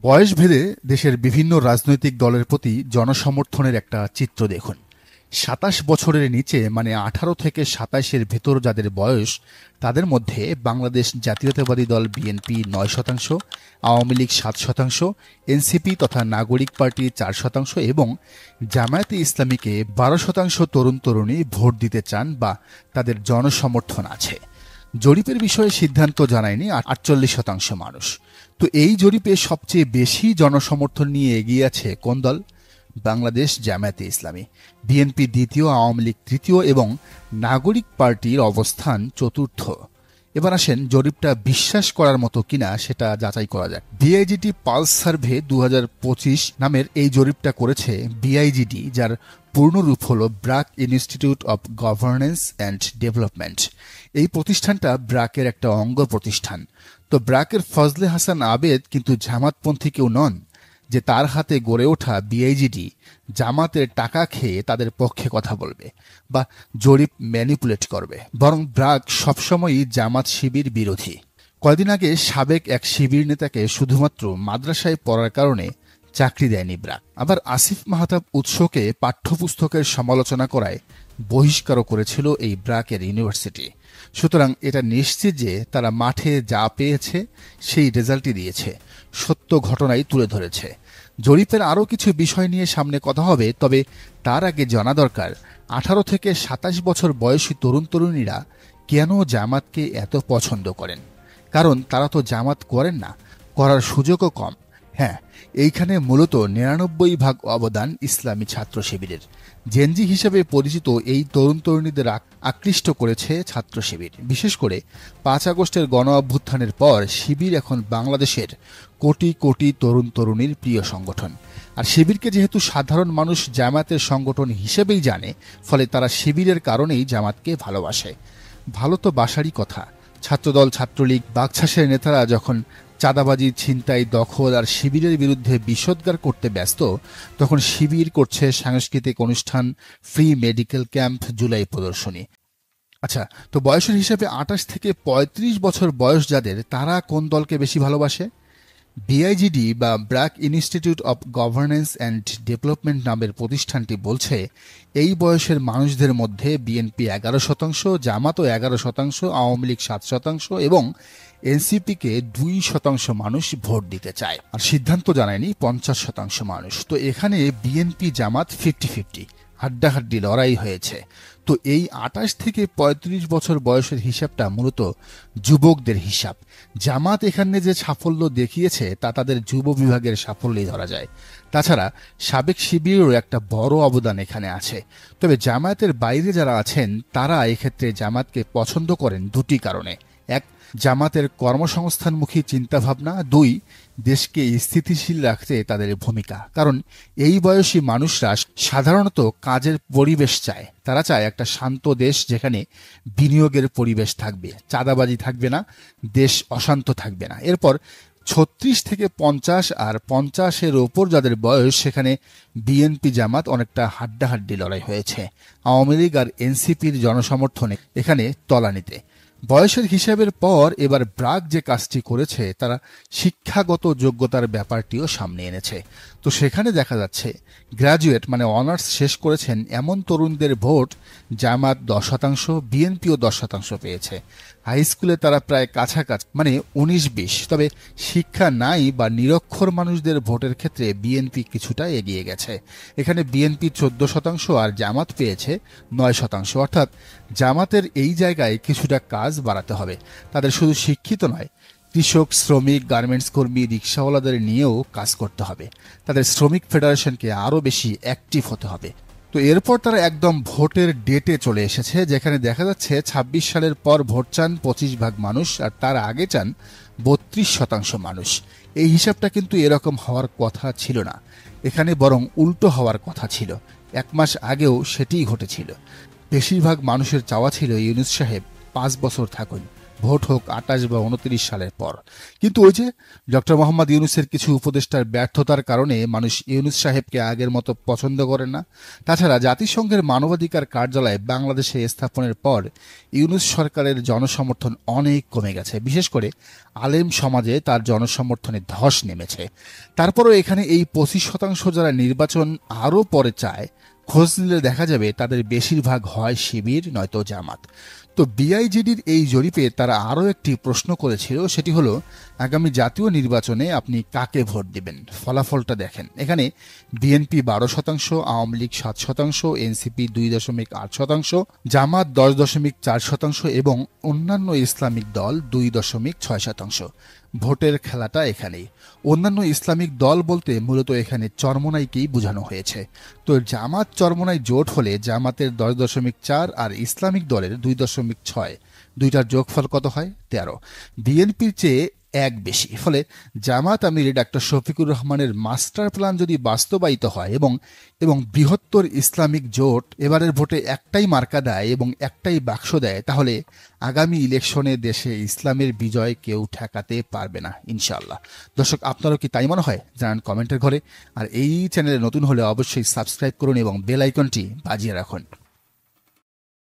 বয়সভেদে দেশের বিভিন্ন রাজনৈতিক দলের প্রতি জনসমর্থনের একটা চিত্র দেখুন। ২৭ বছরের নিচে মানে ১৮ থেকে ২৭-এর ভেতর যাদের বয়স, তাদের মধ্যে বাংলাদেশ জাতীয়তাবাদী দল বিএনপি ৯%, আওয়ামী লীগ ৭%, এনসিপি তথা নাগরিক পার্টি ৪% এবং জামায়াতে ইসলামীকে ১২% তরুণ তরুণী ভোট দিতে চান বা তাদের জনসমর্থন আছে। জরিপের বিষয়ে সিদ্ধান্ত জানায়নি ৪৮% মানুষ। তো এই জরিপে সবচেয়ে বেশি জনসমর্থন নিয়ে এগিয়ে আছে কোন দল? বাংলাদেশ জামায়াতে ইসলামী। বিএনপি দ্বিতীয়, আওয়ামী লীগ তৃতীয় এবং নাগরিক পার্টির অবস্থান চতুর্থ। এবার আসেন জরিপটা বিশ্বাস করার মতো কিনা সেটা যাচাই করা যাক। বিআইজিটি পালস সার্ভে ২০২৫ নামের এই জরিপটা করেছে বিআইজিডি, যার পূর্ণরূপ হল BRAC institute of governance and development. এই প্রতিষ্ঠানটা ব্র্যাকের একটা অঙ্গ প্রতিষ্ঠান। তো ব্র্যাকের ফজলে হাসান আবেদ কিন্তু জামাতপন্থী কেউ নন যে তার হাতে গড়ে ওঠা বিআইজিডি জামাতের টাকা খেয়ে তাদের পক্ষে কথা বলবে বা জরিপ ম্যানিপুলেট করবে। বরং ব্র্যাক সবসময়ই জামাত শিবির বিরোধী। কয়দিন আগে সাবেক এক শিবির নেতাকে শুধুমাত্র মাদ্রাসায় পড়ার কারণে চাকরি দেয়নি ব্র্যাক। আবার আসিফ মাহতাব উৎসকে পাঠ্যপুস্তকের সমালোচনা করায় বহিষ্কারও করেছিল এই ব্র্যাকের ইউনিভার্সিটি। সুতরাং এটা নিশ্চিত যে তারা মাঠে যা পেয়েছে সেই রেজাল্টই দিয়েছে, সত্য ঘটনাই তুলে ধরেছে। জরিপের আরও কিছু বিষয় নিয়ে সামনে কথা হবে, তবে তার আগে জানা দরকার ১৮ থেকে ২৭ বছর বয়সী তরুণ তরুণীরা কেন জামাতকে এত পছন্দ করেন। কারণ তারা তো জামাত করেন না, করার সুযোগও কম। হ্যাঁ, এইখানে মূলত ৯৯% অবদান ইসলামী ছাত্র শিবিরের। জেনজি হিসেবে পরিচিত এই তরুণ তরুণীদের আকৃষ্ট করেছে ছাত্র শিবির। বিশেষ করে ৫ আগস্টের গণ অভ্যুত্থানের পর শিবির এখন বাংলাদেশের কোটি কোটি তরুণ তরুণীর প্রিয় সংগঠন। আর শিবিরকে যেহেতু সাধারণ মানুষ জামাতের সংগঠন হিসেবেই জানে, ফলে তারা শিবিরের কারণেই জামাতকে ভালোবাসে। ভালো তো বাসারই কথা। ছাত্রদল, ছাত্রলীগ, বাকছাসের নেতারা যখন চাঁদাবাজি, ছিনতাই, দখল আর শিবিরের বিরুদ্ধে বিষোদ্গার করতে ব্যস্ত, তখন শিবির করছে সাংস্কৃতিক অনুষ্ঠান, ফ্রি মেডিকেল ক্যাম্প, জুলাই প্রদর্শনী। আচ্ছা, তো বয়সের হিসাবে ২৮ থেকে ৩৫ বছর বয়স যাদের, তারা কোন দলকে বেশি ভালোবাসে? বিআইজিডি বা BRAC institute of governance and development নামের প্রতিষ্ঠানটি বলছে এই বয়সের মানুষদের মধ্যে বিএনপি ১১%, জামাতও ১১%, আওয়ামী লীগ ৭% এবং এনসিপিকে ২% মানুষ ভোট দিতে চায়। আর সিদ্ধান্ত জানায়নি ৫০% মানুষ। তো এখানে বিএনপি জামাত 50-50, হাড্ডাহাড্ডি লড়াই হয়েছে। তো এই ২৮ থেকে ৩৫ বছর বয়সের হিসাবটা মূলত যুবকদের হিসাব। জামাত এখানে যে সাফল্য দেখিয়েছে তা তাদের যুব বিভাগের সাফল্যই ধরা যায়। তাছাড়া সাবেক শিবিরেরও একটা বড় অবদান এখানে আছে। তবে জামায়াতের বাইরে যারা আছেন তারা এক্ষেত্রে জামাতকে পছন্দ করেন দুটি কারণে। এক, জামাতের কর্মসংস্থানমুখী চিন্তাভাবনা। ২, দেশকে স্থিতিশীল রাখতে তাদের ভূমিকা। কারণ এই বয়সী মানুষরা সাধারণত কাজের পরিবেশ চায়। তারা চায় একটা শান্ত দেশ যেখানে বিনিয়োগের পরিবেশ থাকবে, চাঁদাবাজি থাকবে না, দেশ অশান্ত থাকবে না। এরপর ৩৬ থেকে ৫০ আর ৫০-এর ওপর যাদের বয়স, সেখানে বিএনপি জামাত অনেকটা হাড্ডাহাড্ডি লড়াই হয়েছে। আওয়ামী লীগ আর এনসিপির জনসমর্থনে এখানে তলানিতে। বয়সের হিসাবের পর এবার ব্র্যাক যে কাজটি করেছে, তারা শিক্ষাগত যোগ্যতার ব্যাপারটিও সামনে এনেছে। তো সেখানে দেখা যাচ্ছে গ্র্যাজুয়েট মানে অনার্স শেষ করেছেন এমন তরুণদের ভোট জামাত ১০%, বিএনপিও ১০% পেয়েছে। হাই স্কুলে তারা প্রায় কাছাকাছি মানে ১৯-২০। তবে শিক্ষা নাই বা নিরক্ষর মানুষদের ভোটের ক্ষেত্রে বিএনপি কিছুটা এগিয়ে গেছে। এখানে বিএনপি ১৪% আর জামাত পেয়েছে ৯%। অর্থাৎ জামাতের এই জায়গায় কিছুটা কাজ বাড়াতে হবে। তাদের শুধু শিক্ষিত নয়, কৃষক, শ্রমিক, গার্মেন্টস কর্মী, রিক্সাওয়ালাদের নিয়েও কাজ করতে হবে। তাদের শ্রমিক ফেডারেশনকে আরও বেশি অ্যাক্টিভ হতে হবে। তো এরপর তারা একদম ভোটের ডেটে চলে এসেছে, যেখানে দেখা যাচ্ছে ২৬ সালের পর ভোট চান ২৫% মানুষ আর তার আগে চান ৩২% মানুষ। এই হিসাবটা কিন্তু এরকম হওয়ার কথা ছিল না। এখানে বরং উল্টো হওয়ার কথা ছিল। ১ মাস আগেও সেটিই ঘটেছিল। বেশিরভাগ মানুষের চাওয়া ছিল ইউনূস সাহেব ৫ বছর থাকুন, ভোট হোক 28 বা 29 সালের পর। কিন্তু ওই যে ডক্টর মোহাম্মদ ইউনূসের কিছু উপদেষ্টার ব্যর্থতার কারণে মানুষ ইউনূস সাহেবকে আগের মতো পছন্দ করে না। তাছাড়া জাতিসংঘের মানবাধিকার কার্যালয় বাংলাদেশে স্থাপনের পর ইউনূস সরকারের জনসমর্থন অনেক কমে গেছে, বিশেষ করে আলেম সমাজে তার জনসমর্থনে ধস নেমেছে। তারপরও এখানে এই 25% যারা নির্বাচন আরও পরে চায়, খোঁজ নিলে দেখা যাবে তাদের বেশিরভাগ হয় শিবির নয়তো জামাত। তো বিআইজিডির এই জরিপে তারা আরও একটি প্রশ্ন করেছিল, সেটি হলো আগামী জাতীয় নির্বাচনে আপনি কাকে ভোট দিবেন। ফলাফলটা দেখেন, এখানে বিএনপি 12%, আওয়ামী লীগ 7%, এনসিপি 2.8%, জামাত 10.4% এবং অন্যান্য ইসলামিক দল 2.6%। ভোটের খেলাটা এখানেই। অন্যান্য ইসলামিক দল বলতে মূলত এখানে চরমোনাইকেই বোঝানো হয়েছে। তো জামাত চরমোনাই জোট হলে জামাতের 10.4 আর ইসলামিক দলের 2.6, দুইটার যোগফল কত হয়? 13। বিএনপির চেয়ে এক বেশি। ফলে জামাত আমির ডাক্তার শফিকুর রহমানের মাস্টার প্ল্যান যদি বাস্তবায়িত হয় এবং বৃহত্তর ইসলামিক জোট এবারের ভোটে একটাই মার্কা দেয় এবং একটাই বাক্স দেয়, তাহলে আগামী ইলেকশনে দেশে ইসলামের বিজয় কেউ ঠেকাতে পারবে না ইনশাআল্লাহ। দর্শক, আপনারও কি তাই মনে হয়? জানান কমেন্টের ঘরে। আর এই চ্যানেলে নতুন হলে অবশ্যই সাবস্ক্রাইব করুন এবং বেল আইকনটি বাজিয়ে রাখুন।